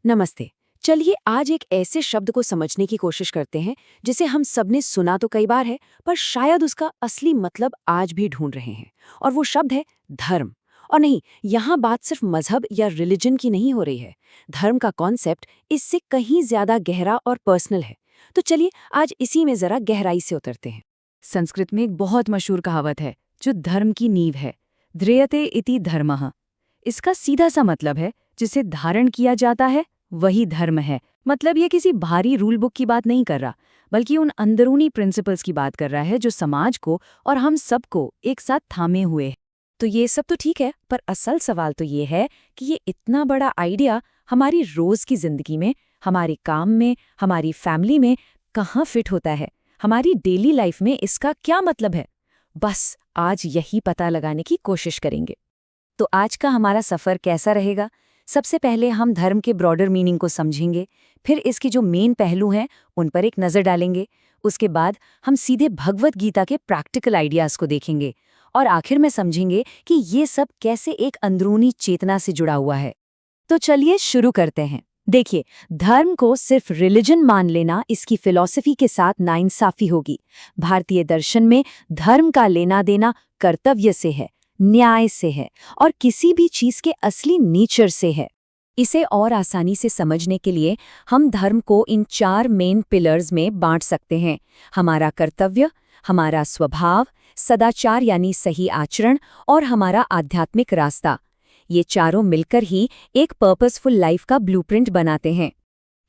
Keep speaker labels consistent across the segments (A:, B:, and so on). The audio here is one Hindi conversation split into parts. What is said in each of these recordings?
A: नमस्ते। चलिए आज एक ऐसे शब्द को समझने की कोशिश करते हैं जिसे हम सबने सुना तो कई बार है, पर शायद उसका असली मतलब आज भी ढूंढ रहे हैं। और वो शब्द है धर्म। और नहीं, यहाँ बात सिर्फ मजहब या रिलीजन की नहीं हो रही है। धर्म का कॉन्सेप्ट इससे कहीं ज्यादा गहरा और पर्सनल है। तो चलिए आज इसी में जरा गहराई से उतरते हैं।
B: संस्कृत में एक बहुत मशहूर कहावत है जो धर्म की नींव है, ध्रियते इति धर्मः। इसका सीधा सा मतलब है जिसे धारण किया जाता है वही धर्म है। मतलब ये किसी भारी रूल बुक की बात नहीं कर रहा, बल्कि उन अंदरूनी प्रिंसिपल्स की बात कर रहा है जो समाज को और हम सबको एक साथ थामे हुए हैं।
A: तो ये सब तो ठीक है, पर असल सवाल तो ये है कि ये इतना बड़ा आइडिया हमारी रोज की जिंदगी में, हमारे काम में, हमारी फैमिली में कहाँ फिट होता है। हमारी डेली लाइफ में इसका क्या मतलब है। बस आज यही पता लगाने की कोशिश करेंगे। तो आज का हमारा सफ़र कैसा रहेगा? सबसे पहले हम धर्म के ब्रॉडर मीनिंग को समझेंगे, फिर इसके जो मेन पहलू हैं उन पर एक नज़र डालेंगे। उसके बाद हम सीधे भगवत गीता के प्रैक्टिकल आइडियाज़ को देखेंगे और आखिर में समझेंगे कि ये सब कैसे एक अंदरूनी चेतना से जुड़ा हुआ है। तो चलिए शुरू करते हैं। देखिए, धर्म को सिर्फ रिलीजन मान लेना इसकी फिलॉसफी के साथ नाइंसाफी होगी। भारतीय दर्शन में धर्म का लेना देना कर्तव्य से है, न्याय से है और किसी भी चीज के असली नेचर से है। इसे और आसानी से समझने के लिए हम धर्म को इन 4 मेन पिलर्स में बांट सकते हैं। हमारा कर्तव्य, हमारा स्वभाव, सदाचार यानी सही आचरण और हमारा आध्यात्मिक रास्ता। ये चारों मिलकर ही एक पर्पसफुल लाइफ का ब्लूप्रिंट बनाते हैं।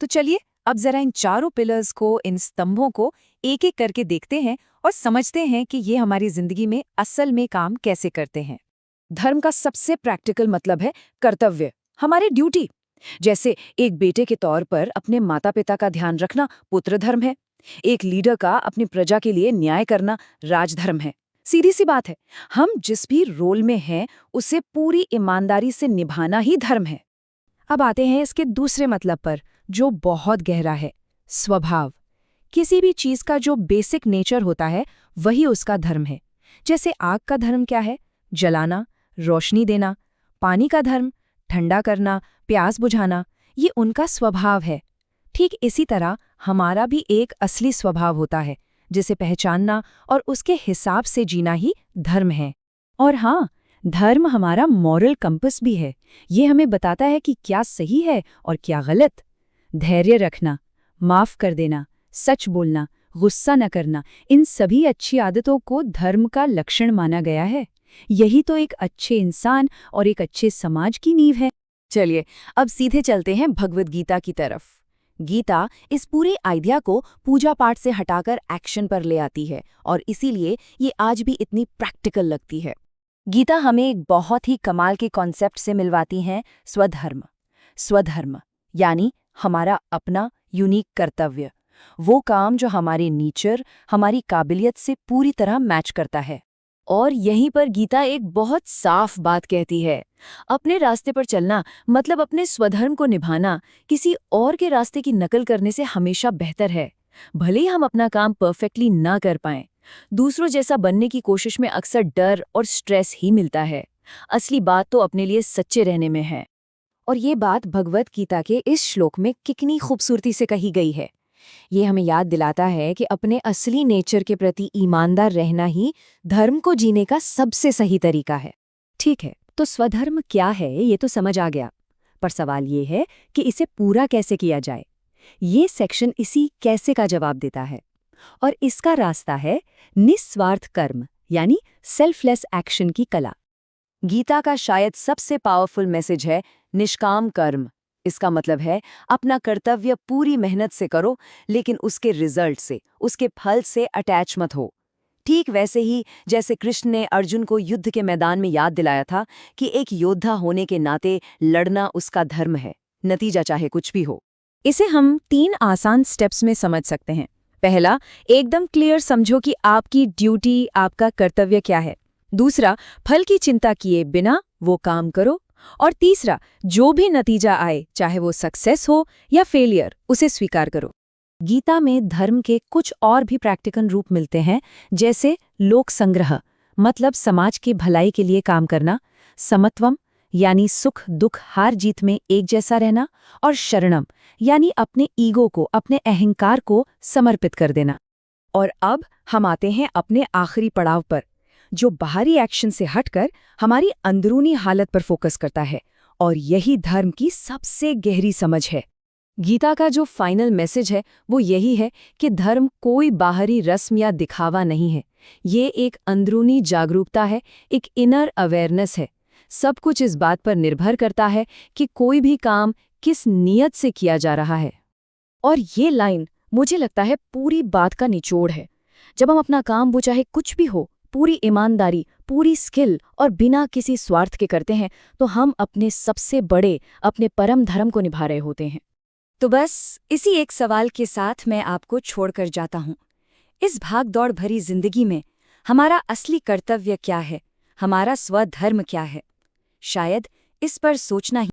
B: तो चलिए अब जरा इन चारों पिलर्स को, इन स्तंभों को एक एक करके देखते हैं और समझते हैं कि ये हमारी जिंदगी में असल में काम कैसे करते हैं।
A: धर्म का सबसे प्रैक्टिकल मतलब है कर्तव्य, हमारी ड्यूटी। जैसे एक बेटे के तौर पर अपने माता पिता का ध्यान रखना पुत्र धर्म है। एक लीडर का अपनी प्रजा के लिए न्याय करना राजधर्म है। सीधी सी बात है, हम जिस भी रोल में हैं उसे पूरी ईमानदारी से निभाना ही धर्म है। अब आते हैं इसके दूसरे मतलब पर, जो बहुत गहरा है, स्वभाव। किसी भी चीज का जो बेसिक नेचर होता है वही उसका धर्म है। जैसे आग का धर्म क्या है? जलाना, रोशनी देना। पानी का धर्म ठंडा करना, प्यास बुझाना। ये उनका स्वभाव है। ठीक इसी तरह हमारा भी एक असली स्वभाव होता है जिसे पहचानना और उसके हिसाब से जीना ही धर्म है। और हाँ, धर्म हमारा मॉरल कंपस भी है। ये हमें बताता है कि क्या सही है और क्या गलत। धैर्य रखना, माफ कर देना, सच बोलना, गुस्सा न करना, इन सभी अच्छी आदतों को धर्म का लक्षण माना गया है। यही तो एक अच्छे इंसान और एक अच्छे समाज की नींव है। चलिए अब सीधे चलते हैं भगवद गीता की तरफ। गीता इस पूरे आइडिया को पूजा पाठ से हटाकर एक्शन पर ले आती है और इसीलिए ये आज भी इतनी प्रैक्टिकल लगती है। गीता हमें एक बहुत ही कमाल के कॉन्सेप्ट से मिलवाती है, स्वधर्म। स्वधर्म यानी हमारा अपना यूनिक कर्तव्य, वो काम जो हमारे नेचर, हमारी काबिलियत से पूरी तरह मैच करता है। और यहीं पर गीता एक बहुत साफ बात कहती है, अपने रास्ते पर चलना मतलब अपने स्वधर्म को निभाना किसी और के रास्ते की नकल करने से हमेशा बेहतर है। भले ही हम अपना काम परफेक्टली ना कर पाएं, दूसरों जैसा बनने की कोशिश में अक्सर डर और स्ट्रेस ही मिलता है। असली बात तो अपने लिए सच्चे रहने में है। और ये बात भगवत गीता के इस श्लोक में कितनी खूबसूरती से कही गई है। ये हमें याद दिलाता है कि अपने असली नेचर के प्रति ईमानदार रहना ही धर्म को जीने का सबसे सही तरीका है। ठीक है, तो स्वधर्म क्या है ये तो समझ आ गया, पर सवाल ये है कि इसे पूरा कैसे किया जाए। ये सेक्शन इसी कैसे का जवाब देता है। और इसका रास्ता है निस्वार्थ कर्म यानी सेल्फलेस एक्शन की कला। गीता का शायद सबसे पावरफुल मैसेज है निष्काम कर्म। इसका मतलब है अपना कर्तव्य पूरी मेहनत से करो, लेकिन उसके रिजल्ट से, उसके फल से अटैच मत हो। ठीक वैसे ही जैसे कृष्ण ने अर्जुन को युद्ध के मैदान में याद दिलाया था कि एक योद्धा होने के नाते लड़ना उसका धर्म है, नतीजा चाहे कुछ भी हो। इसे हम 3 आसान स्टेप्स में समझ सकते हैं। पहला, एकदम क्लियर समझो कि आपकी ड्यूटी, आपका कर्तव्य क्या है। दूसरा, फल की चिंता किए बिना वो काम करो। और तीसरा, जो भी नतीजा आए, चाहे वो सक्सेस हो या फेलियर, उसे स्वीकार करो। गीता में धर्म के कुछ और भी प्रैक्टिकल रूप मिलते हैं, जैसे लोक संग्रह मतलब समाज की भलाई के लिए काम करना, समत्वम
B: यानी सुख दुख हार जीत में एक जैसा रहना, और शरणम यानी अपने ईगो को, अपने अहंकार को समर्पित कर देना।
A: और अब हम आते हैं अपने आखिरी पड़ाव पर, जो बाहरी एक्शन से हटकर हमारी अंदरूनी हालत पर फोकस करता है, और यही धर्म की सबसे गहरी समझ है। गीता का जो फाइनल मैसेज है वो यही है कि धर्म कोई बाहरी रस्म या दिखावा नहीं है, ये एक अंदरूनी जागरूकता है, एक इनर अवेयरनेस है। सब कुछ इस बात पर निर्भर करता है कि कोई भी काम किस नीयत से किया जा रहा है। और ये लाइन मुझे लगता है पूरी बात का निचोड़ है। जब हम अपना काम, वो चाहे कुछ भी हो, पूरी ईमानदारी, पूरी स्किल और बिना किसी स्वार्थ के करते हैं, तो हम अपने सबसे बड़े, अपने परम धर्म को निभा रहे होते हैं। तो बस इसी एक सवाल के साथ मैं आपको छोड़कर जाता हूँ। इस भाग-दौड़ भरी जिंदगी में हमारा असली कर्तव्य क्या है? हमारा स्वधर्म क्या है? शायद इस पर सोचना ही